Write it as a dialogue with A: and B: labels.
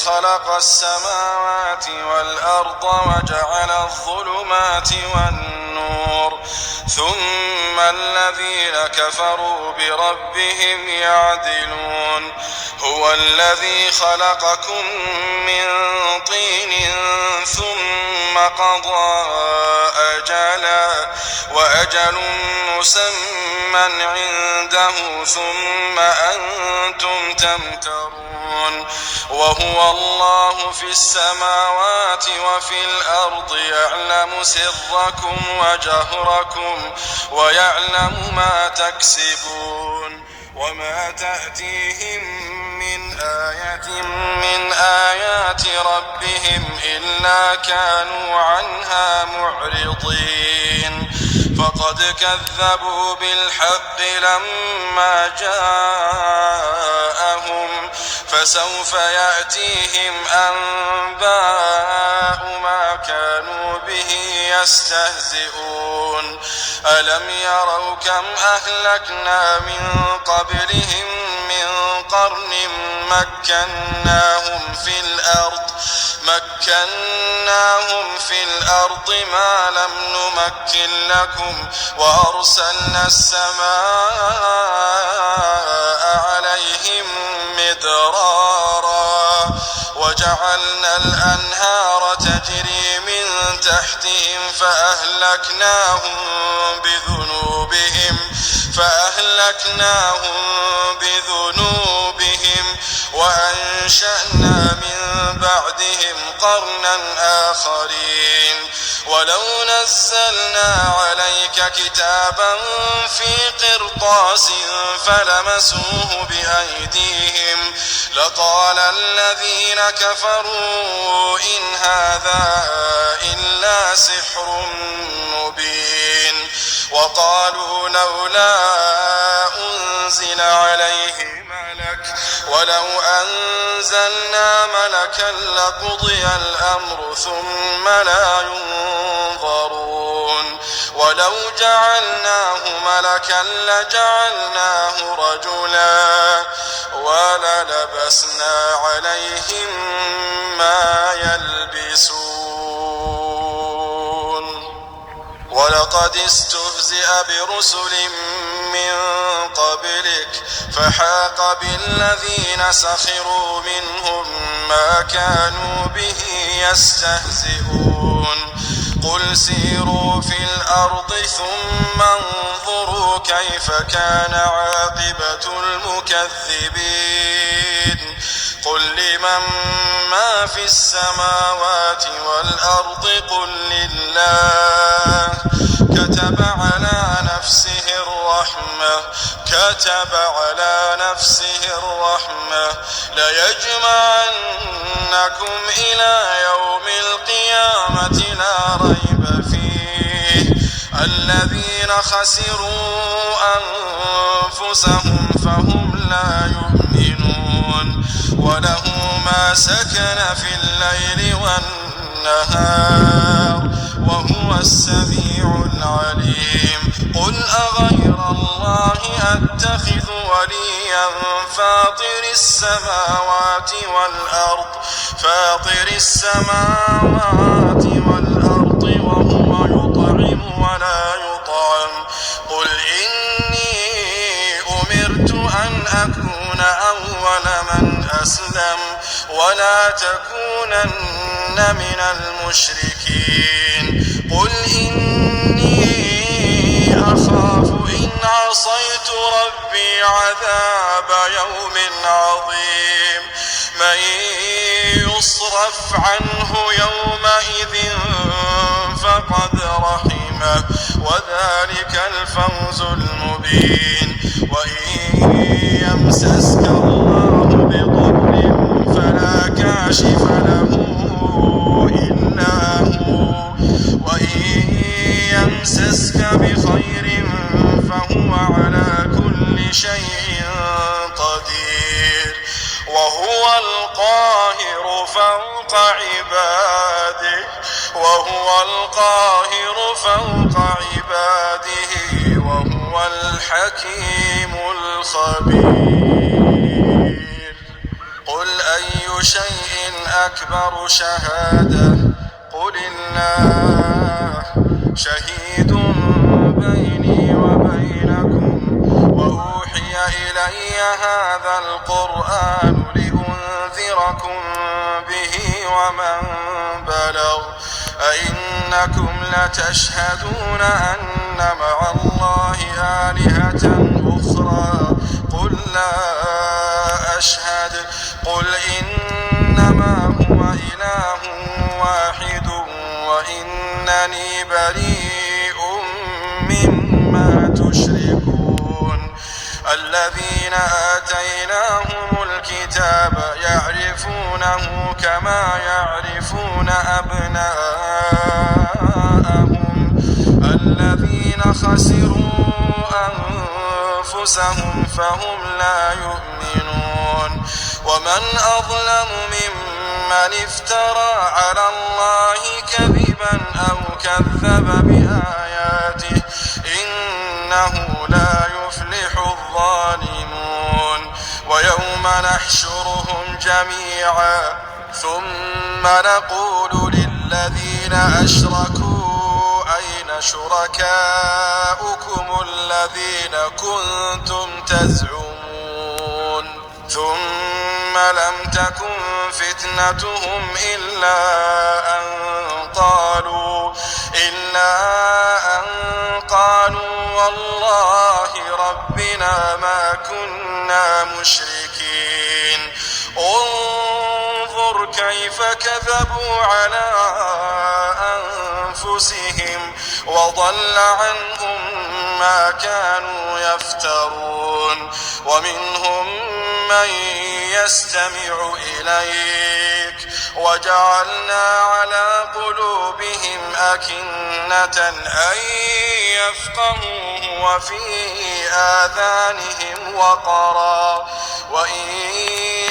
A: خلق السماوات والأرض وجعل الظلمات والنور ثم الذين كفروا بربهم يعدلون هو الذي خلقكم من طين ثم قضى أجلا وأجل مسمى عنده ثم أنتم تمترون وهو الله في السماوات وفي الأرض يعلم سركم وجهركم ويعلم ما تكسبون وما تأتيهم من آية من آيات ربهم إلا كانوا عنها معرضين فقد كذبوا بالحق لما جاءهم فسوف يأتيهم أنباء ما كانوا به يستهزئون ألم يروا كم أهلكنا من قبلهم من قرن مكناهم في الأرض ما لم نمكن لكم وأرسلنا السماء عليهم مدرارا وجعلنا الأنهار تجري من تحتهم فأهلكناهم بذنوبهم وأنشأنا من بعدهم قرنا آخرين ولو نزلنا عليك كتابا في قرطاس فلمسوه بأيديهم لقال الذين كفروا إن هذا إلا سحر مبين وقالوا لولا أنزل عليه ملك ولو أنزلنا ملكا لقضي الأمر ثم لا ينظرون ولو جعلناه ملكا لجعلناه رجلا وللبسنا عليهم ما يلبسون ولقد استهزئ برسل من قبلك فحاق بالذين سخروا منهم ما كانوا به يستهزئون قل سيروا في الأرض ثم انظروا كيف كان عاقبة المكذبين قل لمن ما في السماوات والأرض قل لله كتب على نفسه الرحمة ليجمعنكم إلى يوم القيامة لا ريب فيه الذين خسروا أنفسهم فهم لا يؤمنون وله ما سكن في الليل والنهار وهو السميع العليم قل أغير الله أتخذ وليا فاطر السماوات والأرض وهو يطعم ولا يطعم قل إني أمرت أن أكون أول من أسلم ولا تكونن من المشركين قل إني أخاف إن عصيت ربي عذاب يوم عظيم من يصرف عنه يومئذ فقد رحمه وذلك الفوز المبين وإن يمسسك الله بضر فلا كاشف له إلا هو وإن يمسسك بخير فهو على كل شيء قدير وهو القاهر فوق عباده وهو الحكيم الخبير قل أي شيء أكبر شهادة قل الله شهيد بيني وبينكم وأوحي إلي هذا القرآن لأنذركم به ومن بلغ أئنكم لتشهدون أن مع الله آلهة أخرى قل لا أشهد قل إنما هو إله واحد وإنني بريء مما تشركون الذين آتيناهم الكتاب يعرفونه كما يعرفون أبناءهم الذين خسروا أنفسهم فهم لا يؤمنون ومن أظلم ممن افترى على الله كذبا أو كذب بآياته إنه لا يفلح الظالمون ويوم نحشرهم جميعا ثم نقول للذين أشركوا أين شركاؤكم الذين كنتم تزعمون ثم لم تكن فتنتهم إلا أن قالوا والله ربنا ما كنا مشركين انظر كيف كذبوا على أنفسهم وضل عنهم ما كانوا يفترون ومنهم من يستمع إليك وجعلنا على قلوبهم أكنة أن يفقهوه وفي آذانهم وقرا وإن